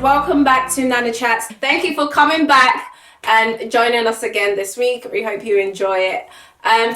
welcome back to Nana Chats. Thank you for coming back and joining us again this week. We hope you enjoy it.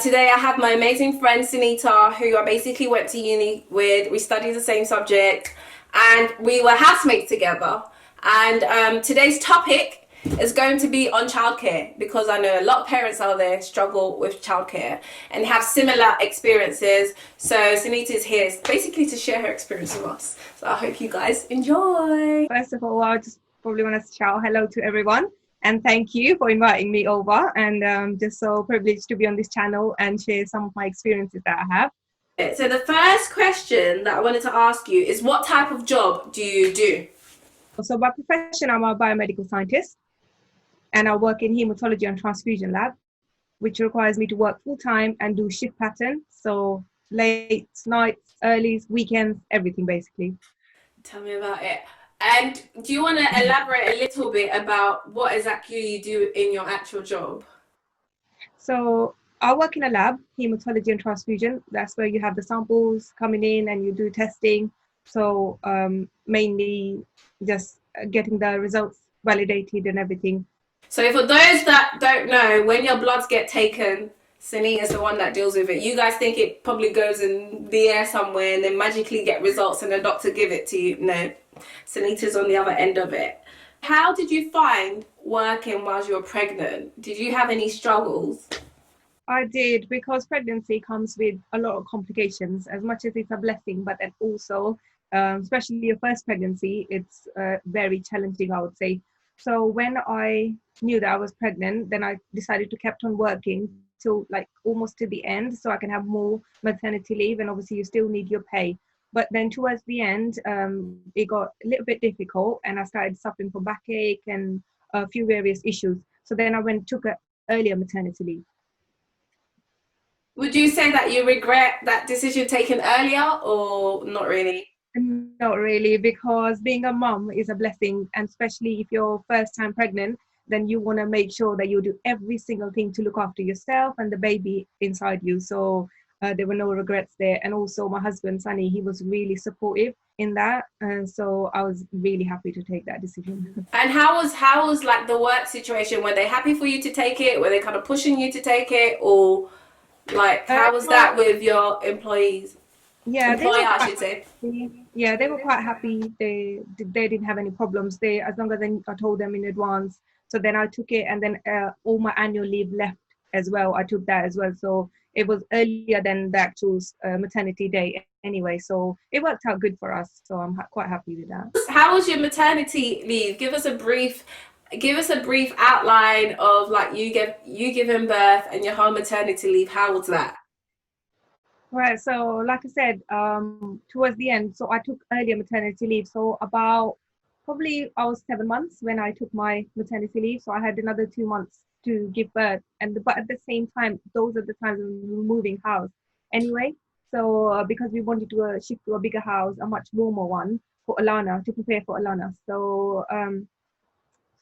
Today I have my amazing friend Sunita, who I basically went to uni with. We studied the same subject and we were housemates together. And today's topic is going to be on childcare, because I know a lot of parents out there struggle with childcare and have similar experiences. So Sunita is here basically to share her experience with us. So I hope you guys enjoy. First of all, I just probably want to shout hello to everyone and thank you for inviting me over, and just so privileged to be on this channel and share some of my experiences that I have. So the first question that I wanted to ask you is, what type of job do you do? So by profession, I'm a biomedical scientist and I work in hematology and transfusion lab, which requires me to work full-time and do shift pattern. So late nights, early weekends, everything basically. Tell me about it. And do you want to elaborate a little bit about what exactly you do in your actual job? So I work in a lab, hematology and transfusion. That's where you have the samples coming in and you do testing. So mainly just getting the results validated and everything. So for those that don't know, when your bloods get taken, Sunita is the one that deals with it. You guys think it probably goes in the air somewhere and then magically get results and the doctor give it to you. No, Sunita's on the other end of it. How did you find working whilst you were pregnant? Did you have any struggles? I did, because pregnancy comes with a lot of complications. As much as it's a blessing, but then also, especially your first pregnancy, it's very challenging, I would say. So when I knew that I was pregnant, then I decided to kept on working till like almost to the end, so I can have more maternity leave, and obviously you still need your pay. But then towards the end, it got a little bit difficult and I started suffering from backache and a few various issues. So then I took an earlier maternity leave. Would you say that you regret that decision taken earlier, or not really? Not really, because being a mom is a blessing, and especially if you're first time pregnant, then you want to make sure that you do every single thing to look after yourself and the baby inside you. So there were no regrets there. And also my husband, Sunny, he was really supportive in that. And so I was really happy to take that decision. And how was like the work situation? Were they happy for you to take it? Were they kind of pushing you to take it? Or like, how was that with your employees? Yeah, Employer, I should say. Yeah, they were quite happy. They didn't have any problems. As long as I told them in advance. So then I took it, and then all my annual leave left as well. I took that as well. So it was earlier than the actual maternity day anyway. So it worked out good for us. So I'm quite happy with that. How was your maternity leave? Give us a brief outline of like you giving birth and your whole maternity leave. How was that? Right, so like I said, towards the end, so I took earlier maternity leave. So about probably I was 7 months when I took my maternity leave. So I had another 2 months to give birth, but at the same time, those are the times we were moving house anyway. So because we wanted to shift to a bigger house, a much warmer one for Alana, to prepare for Alana. So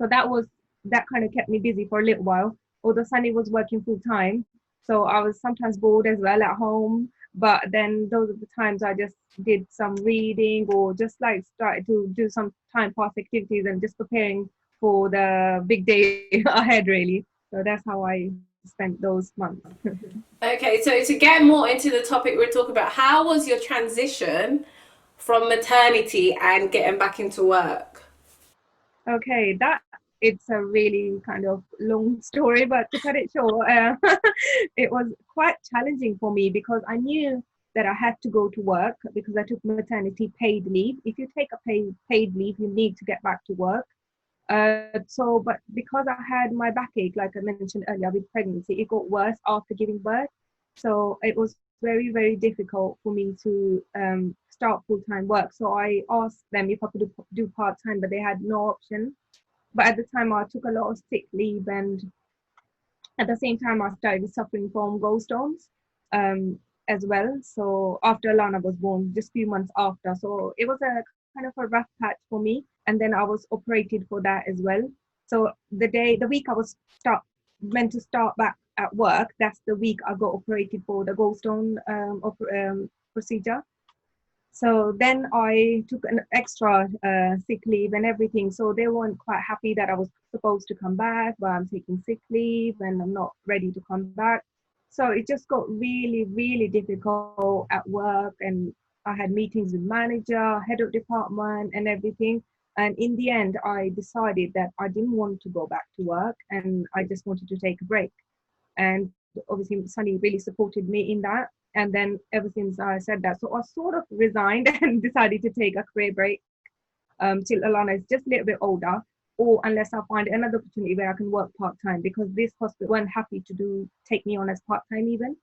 so that kind of kept me busy for a little while. Although Sunny was working full time, so I was sometimes bored as well at home. But then those are the times I just did some reading or just like started to do some time pass activities and just preparing for the big day ahead, really. So that's how I spent those months. Okay, so to get more into the topic we're talking about, how was your transition from maternity and getting back into work? Okay, it's a really kind of long story, but to cut it short, it was quite challenging for me because I knew that I had to go to work because I took maternity paid leave. If you take a paid leave, you need to get back to work. But because I had my backache, like I mentioned earlier, with pregnancy, it got worse after giving birth. So it was very, very difficult for me to start full-time work. So I asked them if I could do part-time, but they had no option. But at the time, I took a lot of sick leave, and at the same time, I started suffering from gallstones as well. So after Alana was born, just a few months after, so it was a kind of a rough patch for me. And then I was operated for that as well. So the week I was meant to start back at work, that's the week I got operated for the gallstone procedure. So then I took an extra sick leave and everything. So they weren't quite happy that I was supposed to come back, but I'm taking sick leave and I'm not ready to come back. So it just got really, really difficult at work. And I had meetings with manager, head of department and everything. And in the end, I decided that I didn't want to go back to work and I just wanted to take a break. And obviously Sunny really supported me in that. And then ever since I said that, so I sort of resigned and decided to take a career break till Alana is just a little bit older, or unless I find another opportunity where I can work part-time, because this hospital weren't happy to take me on as part-time even.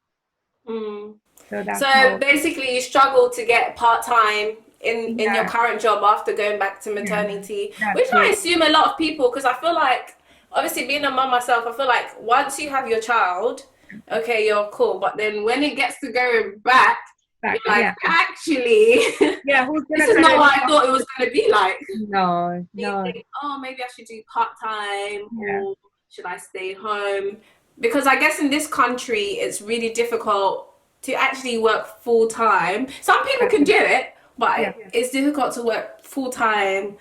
Mm. So that's So basically you struggle to get part-time in your yeah, current job after going back to yeah, maternity, that's which I it. assume a lot of people, because I feel like, obviously being a mum myself, I feel like once you have your child, okay, you're cool, but then when it gets to going back, you're like, Yeah, actually, yeah. Who's this gonna is kind not of what look I thought it after? was going to be like. No, You no. think, oh, maybe I should do part-time, Yeah, or should I stay home? Because I guess in this country, it's really difficult to actually work full-time. Some people that's can it. do it, Yeah, but it's difficult to work full-time,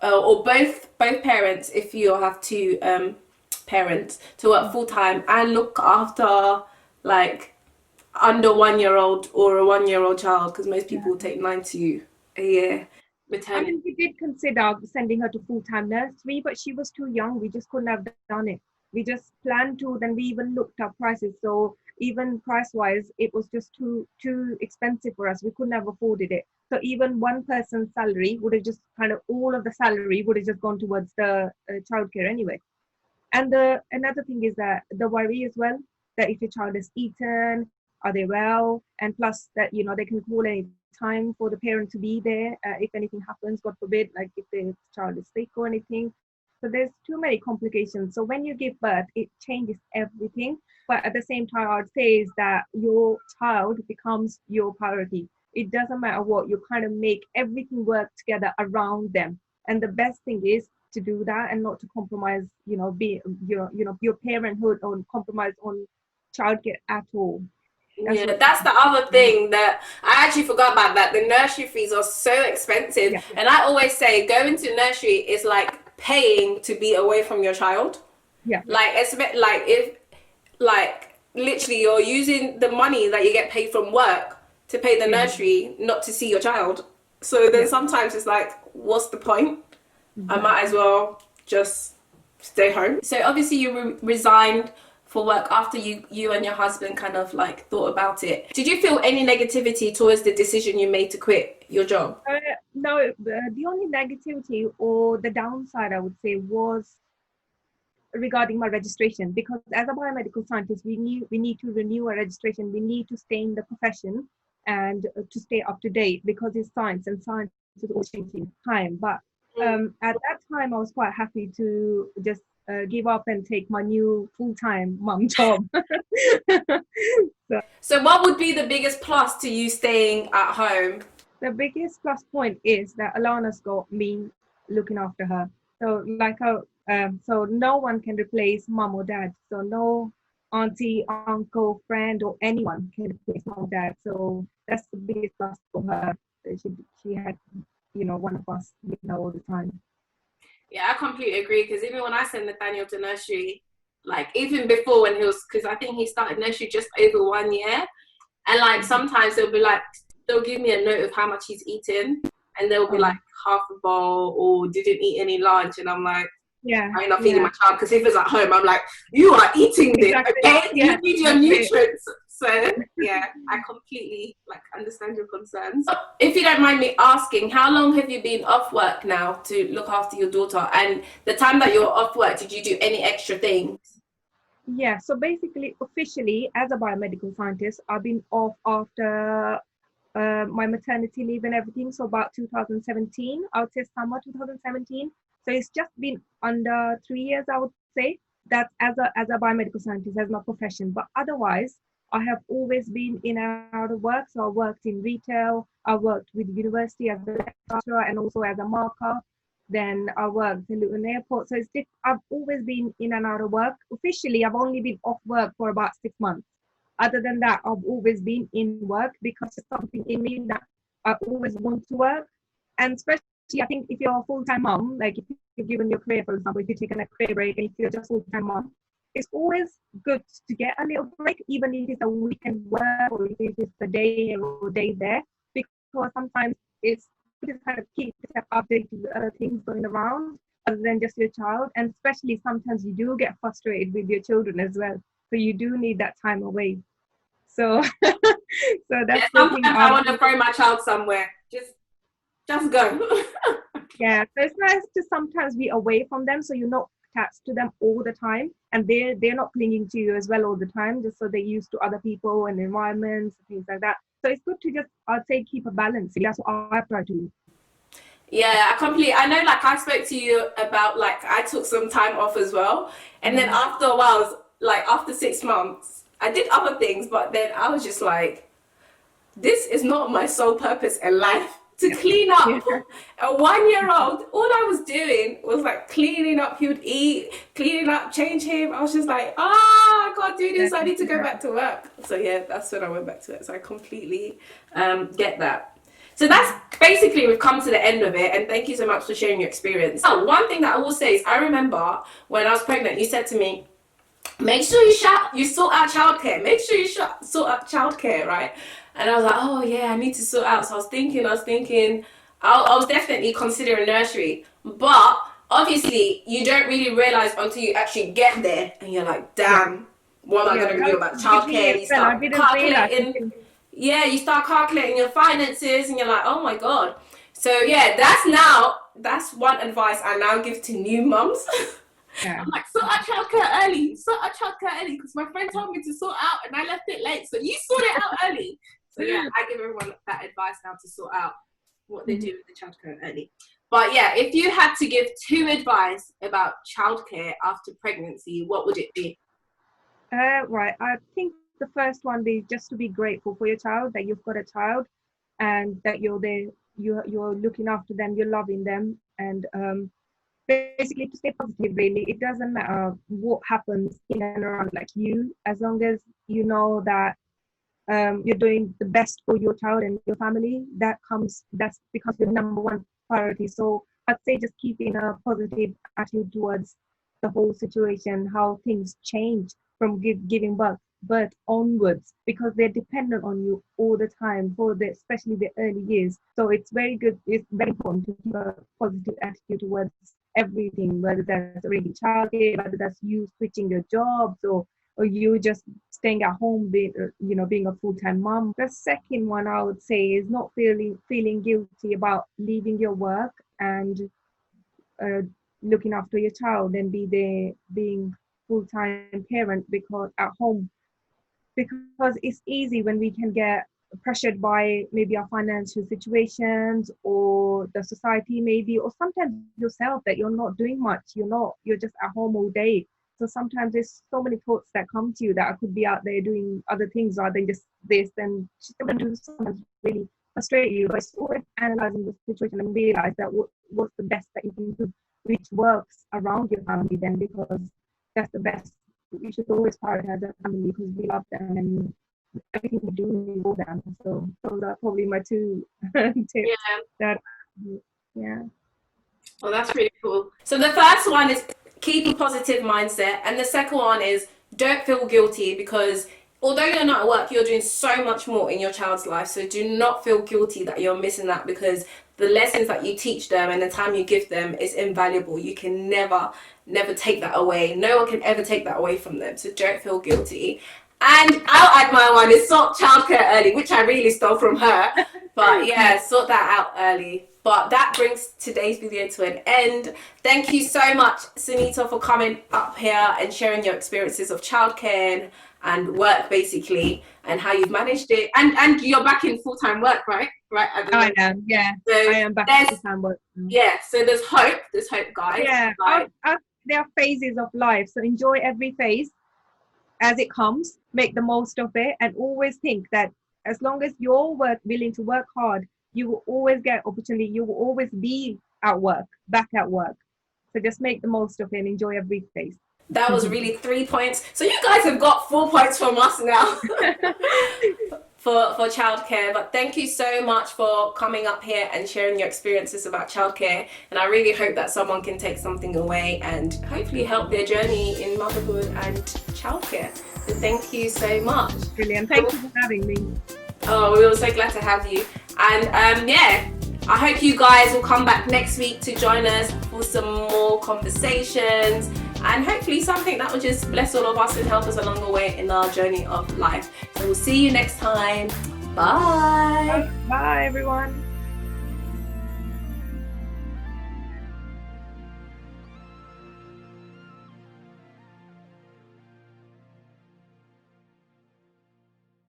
or both parents, if you have two parents, to work full-time and look after like under 1 year old or a 1 year old child, because most yeah. people take 9 to a year I maternity. mean, we did consider sending her to full-time nursery, but she was too young. We just couldn't have done it. We just planned to, then we even looked up prices. So even price-wise, it was just too expensive for us. We couldn't have afforded it. So even one person's salary would have just kind of, all of the salary would have just gone towards the childcare anyway. And the another thing is that the worry as well, that if your child is eaten, are they well? And plus that, they can call any time for the parent to be there if anything happens, God forbid, like if the child is sick or anything. So there's too many complications. So when you give birth, it changes everything. But at the same time, I'd say is that your child becomes your priority. It doesn't matter what, you kind of make everything work together around them. And the best thing is to do that and not to compromise, be your parenthood or compromise on childcare at all. That's Yeah, what. that's the other thing that I actually forgot about, that the nursery fees are so expensive. Yeah, And I always say going to nursery is like paying to be away from your child. yeah, Like it's a bit like, if like literally you're using the money that you get paid from work to pay the yeah, nursery, not to see your child. So then yeah, sometimes it's like, what's the point? I might as exactly. well just stay home. So obviously you resigned for work after you and your husband kind of like thought about it. Did you feel any negativity towards the decision you made to quit your job? No, the only negativity or the downside I would say was regarding my registration, because as a biomedical scientist we need to renew our registration, we need to stay in the profession and to stay up to date, because it's science and science is always changing time. But at that time I was quite happy to just give up and take my new full-time mum job. So So what would be the biggest plus to you staying at home? the biggest plus point is that Alana's got me looking after her. So so no one can replace mom or dad. So no auntie, uncle, friend, or anyone can replace mom or dad. So that's the biggest plus for her. That she had, one of us with her all the time. Yeah, I completely agree, because even when I send Nathaniel to nursery, like even before when he was, because I think he started nursery just over 1 year, and like sometimes they'll give me a note of how much he's eaten, and they'll be like Um, half a bowl or didn't eat any lunch, and I'm like, yeah, I'm not feeding yeah, my child, because if it's at home, I'm like, you are eating this, exactly. okay? Yeah, You need your that's it. nutrients. So yeah, I completely like understand your concerns. If you don't mind me asking, how long have you been off work now to look after your daughter? And the time that you were off work, did you do any extra things? Yeah, so basically, officially, as a biomedical scientist, I've been off after my maternity leave and everything. So about 2017, I would say summer 2017. So it's just been under 3 years, I would say, that as a biomedical scientist, as my profession. But otherwise, I have always been in and out of work. So I worked in retail, I worked with university as a lecturer and also as a marker. Then I worked in Luton Airport. So I've always been in and out of work. Officially, I've only been off work for about 6 months. Other than that, I've always been in work, because it's something in me that always want to work. And especially, I think if you're a full-time mom, like if you're given your career, for example, if you're taking a career break and if you're just full-time mom, it's always good to get a little break, even if it's a weekend work or if it's a day or day there, because sometimes it's just kind of keep yourself updated with other things going around other than just your child. And especially sometimes you do get frustrated with your children as well. So you do need that time away. So so Yeah, that's the sometimes thing I want to throw my child somewhere. Just go. yeah, so it's nice to sometimes be away from them so you're not attached to them all the time, and they're not clinging to you as well all the time, just so they're used to other people and environments and things like that. So it's good to just, I'd say, keep a balance. That's what I try to do. Yeah, I know, like I spoke to you about, like I took some time off as well. And then Mm. after a while, like after 6 months, I did other things, but then I was just like, this is not my sole purpose in life to clean Yeah, up. A 1 year old, all I was doing was like cleaning up. He would eat, cleaning up, change him. I was just like, I can't do yeah, this. I need to go yeah. back to work. So yeah, that's when I went back to it. So I completely get that. So that's basically, we've come to the end of it. And thank you so much for sharing your experience. Oh, one thing that I will say is, I remember when I was pregnant, you said to me, make sure you sort out childcare. Make sure you sort out childcare, right? And I was like, oh yeah, I need to sort out. So I was definitely considering nursery, but obviously you don't really realize until you actually get there, and you're like, Yeah, damn, what am I yeah, gonna that do was about with me childcare? as And you well. I start didn't realize calculating, until, yeah, you start calculating your finances, and you're like, oh my god. So yeah, that's one advice I now give to new mums. yeah. I'm like, sort out childcare early, because my friend told me to sort out and I left it late. So you sort it out early. So yeah, I give everyone that advice now to sort out what they Mhm. do with the childcare early. But yeah, if you had to give two advice about childcare after pregnancy, what would it be? Right. I think the first one be just to be grateful for your child, that you've got a child and that you're there, you're looking after them, you're loving them, and basically to stay positive. Really, it doesn't matter what happens in and around like you, as long as you know that you're doing the best for your child and your family. That's becomes your number one priority. So I'd say just keeping a positive attitude towards the whole situation, how things change from giving birth onwards, because they're dependent on you all the time for the especially the early years. So it's very good, it's very important to keep a positive attitude towards everything, whether that's already childcare, whether that's you switching your jobs, or you just staying at home, being a full-time mom. The second one I would say is not feeling guilty about leaving your work and uh, looking after your child and be there being full-time parent because at home, because it's easy when we can get pressured by maybe our financial situations or the society maybe, or sometimes yourself, that you're not doing much, you're just at home all day. So sometimes there's so many thoughts that come to you that I could be out there doing other things rather than just this, and still going to do sometimes really frustrate you. But it's always analyzing the situation and realize that what's the best that you can do, which works around your family then, because that's the best. We should always prioritize our family because we love them and everything we do we love them. So that's probably my two tips. Yeah. That yeah. Well, that's really cool. So the first one is keep a positive mindset, and the second one is don't feel guilty, because although you're not at work, you're doing so much more in your child's life. So do not feel guilty that you're missing that, because the lessons that you teach them and the time you give them is invaluable. You can never take that away. No one can ever take that away from them. So don't feel guilty. And I'll add my one is sort childcare early, which I really stole from her. But yeah, sort that out early. But that brings today's video to an end. Thank you so much, Sunita, for coming up here and sharing your experiences of childcare and work, basically, and how you've managed it. And you're back in full-time work, right? Right at the I moment. am, yeah. So I am back there's, to time work now. yeah, so there's hope. There's hope, guys. Yeah, Like, there are phases of life, so enjoy every phase as it comes, make the most of it, and always think that as long as you're willing to work hard, you will always get opportunity. You will always be at work, back at work. So just make the most of it and enjoy every phase. that was really 3 points. So you guys have got 4 points from us now. for childcare. But thank you so much for coming up here and sharing your experiences about childcare. And I really hope that someone can take something away and hopefully help their journey in motherhood and childcare. So thank you so much. Brilliant. Thank you for having me. Oh, we were so glad to have you. And yeah, I hope you guys will come back next week to join us for some more conversations and hopefully something that will just bless all of us and help us along the way in our journey of life. So we'll see you next time. Bye. Bye, everyone.